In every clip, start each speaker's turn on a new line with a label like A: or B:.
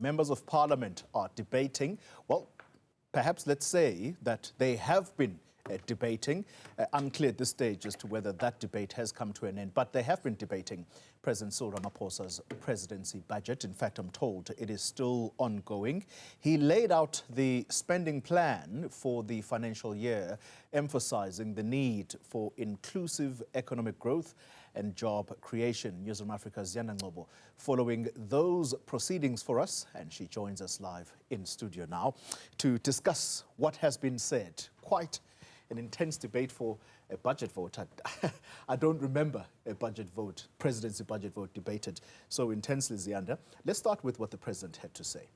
A: Members of Parliament are debating. Well, perhaps let's say that they have been debating. Unclear at this stage as to whether that debate has come to an end, but they have been debating President Cyril Ramaphosa's presidency budget. In fact, I'm told it is still ongoing. He laid out the spending plan for the financial year, emphasizing the need for inclusive economic growth and job creation. Newzroom Afrika's Ziyanda Ngcobo following those proceedings for us, and she joins us live in studio now to discuss what has been said. Quite an intense debate for a budget vote. I don't remember a budget vote, presidency budget vote debated so intensely, Ziyanda. Let's start with what the president had to say.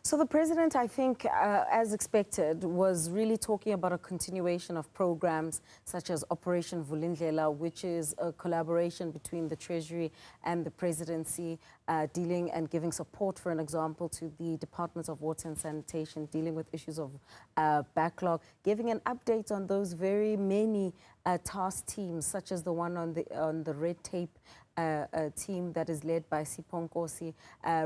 B: So the president, I think, as expected, was really talking about a continuation of programs such as Operation Vulindlela, which is a collaboration between the Treasury and the presidency, dealing and giving support, for an example, to the Departments of Water and Sanitation, dealing with issues of backlog, giving an update on those very many task teams, such as the one on the red tape team that is led by Sipho Nkosi,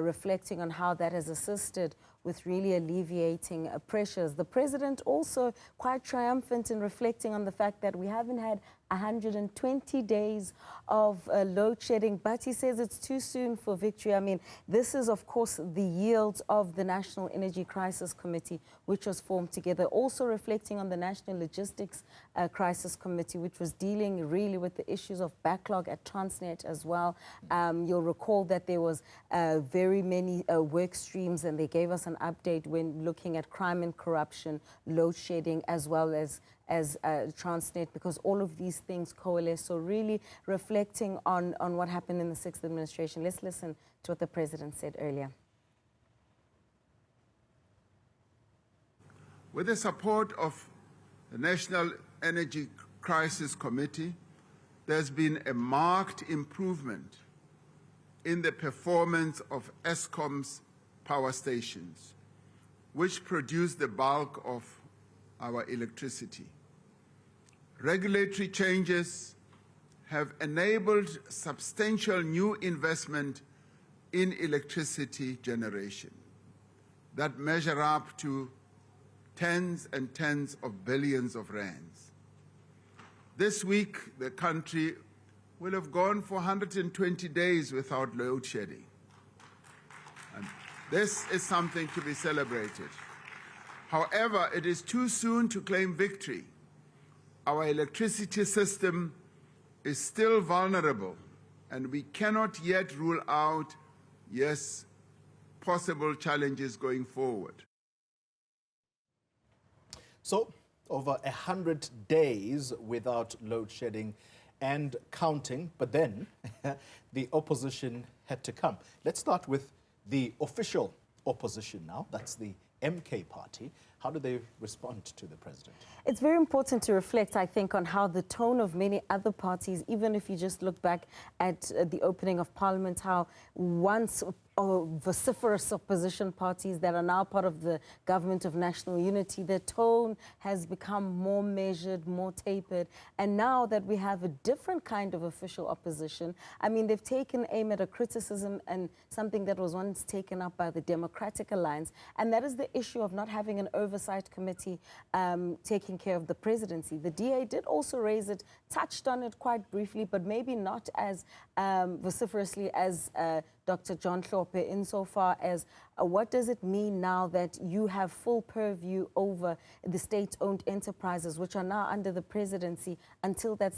B: reflecting on how that has assisted with really alleviating pressures. The president also quite triumphant in reflecting on the fact that we haven't had 120 days of load shedding, but he says it's too soon for victory. I mean, this is, of course, the yield of the National Energy Crisis Committee, which was formed together. Also reflecting on the National Logistics Crisis Committee, which was dealing really with the issues of backlog at Transnet as well. You'll recall that there was very many work streams, and they gave us an update when looking at crime and corruption, load shedding, as well as Transnet, because all of these things coalesce. So really reflecting on what happened in the 6th administration. Let's listen to what the president said earlier.
C: With the support of the National Energy Crisis Committee, there's been a marked improvement in the performance of Eskom's power stations, which produce the bulk of our electricity. Regulatory changes have enabled substantial new investment in electricity generation that measure up to tens and tens of billions of rands. This week, the country will have gone for 120 days without load shedding. And this is something to be celebrated. However, it is too soon to claim victory. Our electricity system is still vulnerable, and we cannot yet rule out, yes, possible challenges going forward.
A: So, over 100 days without load shedding and counting, but then the opposition had to come. Let's start with the official opposition now. That's the MK party. How do they respond to the president?
B: It's very important to reflect, I think, on how the tone of many other parties, even if you just look back at the opening of Parliament, how once vociferous opposition parties that are now part of the government of national unity, their tone has become more measured, more tapered. And now that we have a different kind of official opposition, I mean, they've taken aim at a criticism and something that was once taken up by the Democratic Alliance, and that is the issue of not having an oversight committee taking care of the presidency. The DA did also raise it, touched on it quite briefly, but maybe not as vociferously as Dr. John Hlophe, insofar as what does it mean now that you have full purview over the state-owned enterprises, which are now under the presidency until that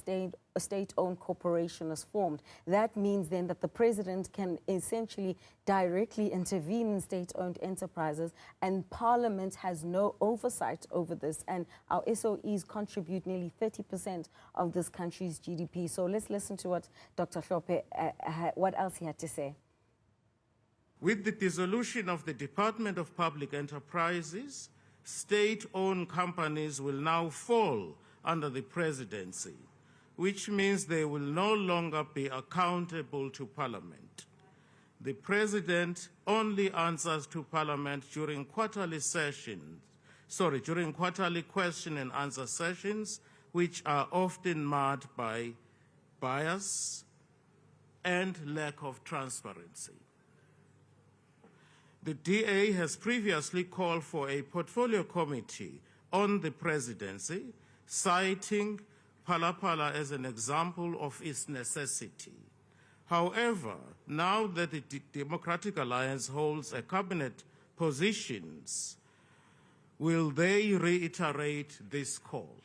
B: state-owned corporation is formed. That means then that the president can essentially directly intervene in state-owned enterprises, and Parliament has no oversight over this, and our SOEs contribute nearly 30% of this country's GDP. So let's listen to what Dr. Hlophe, what else he had to say.
D: With the dissolution of the Department of Public Enterprises, state-owned companies will now fall under the presidency, which means they will no longer be accountable to Parliament. The president only answers to Parliament during quarterly question and answer sessions, which are often marred by bias and lack of transparency. The DA has previously called for a portfolio committee on the presidency, citing Phala as an example of its necessity. However, now that the Democratic Alliance holds a cabinet positions, will they reiterate this call?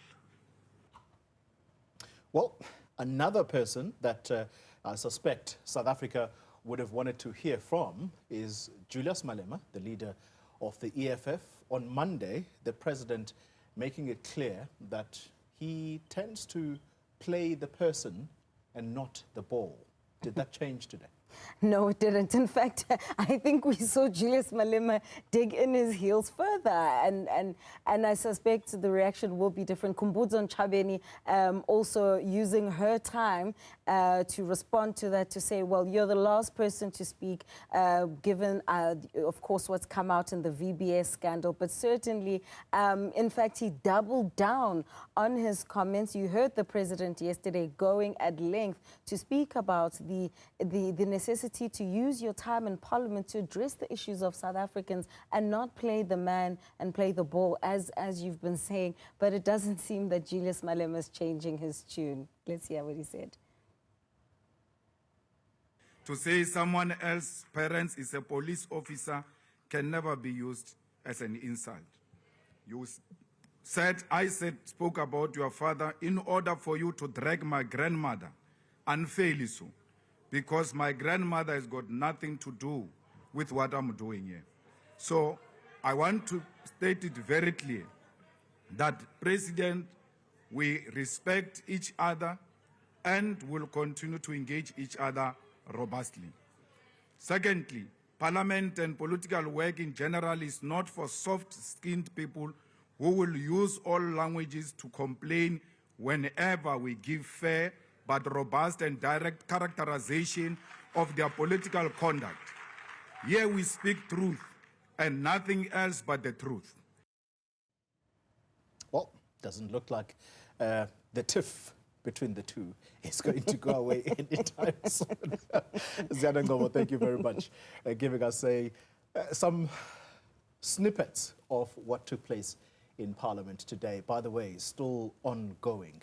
A: Well, another person that I suspect South Africa would have wanted to hear from is Julius Malema, the leader of the EFF. On Monday, the president making it clear that he tends to play the person and not the ball. Did that change today?
B: No, it didn't. In fact, I think we saw Julius Malema dig in his heels further, and I suspect the reaction will be different. Kumbudzo Nchabeni also using her time to respond to that, to say, well, you're the last person to speak, given, of course, what's come out in the VBS scandal. But certainly, in fact, he doubled down on his comments. You heard the president yesterday going at length to speak about the necessity to use your time in Parliament to address the issues of South Africans and not play the man and play the ball, as you've been saying. But it doesn't seem that Julius Malema is changing his tune. Let's hear what he said.
E: To say someone else's parents is a police officer can never be used as an insult. You said, spoke about your father in order for you to drag my grandmother unfairly so, because my grandmother has got nothing to do with what I'm doing here. So I want to state it very clear that, President, we respect each other and will continue to engage each other robustly. Secondly, Parliament and political work in general is not for soft-skinned people who will use all languages to complain whenever we give fair but robust and direct characterization of their political conduct. Here we speak truth and nothing else but the truth.
A: Well, doesn't look like the tiff between the two is going to go away anytime soon. Ziyanda Ngcobo, thank you very much for giving us some snippets of what took place in Parliament today. By the way, still ongoing.